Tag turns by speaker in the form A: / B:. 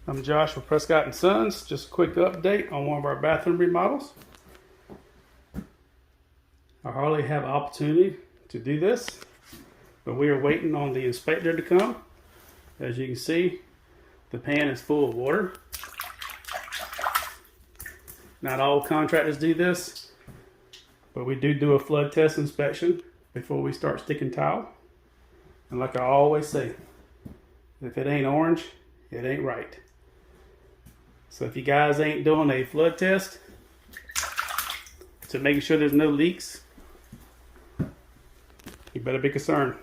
A: I'm Josh with Prescott Sons. Just a quick update on one of our bathroom remodels. I hardly have opportunity to do this, but we are waiting on the inspector to come. As you can see, the pan is full of water. Not all contractors do this, but we do a flood test inspection before we start sticking tile. And like I always say, if it ain't orange, it ain't right. So if you guys ain't doing a flood test to making sure there's no leaks, you better be concerned.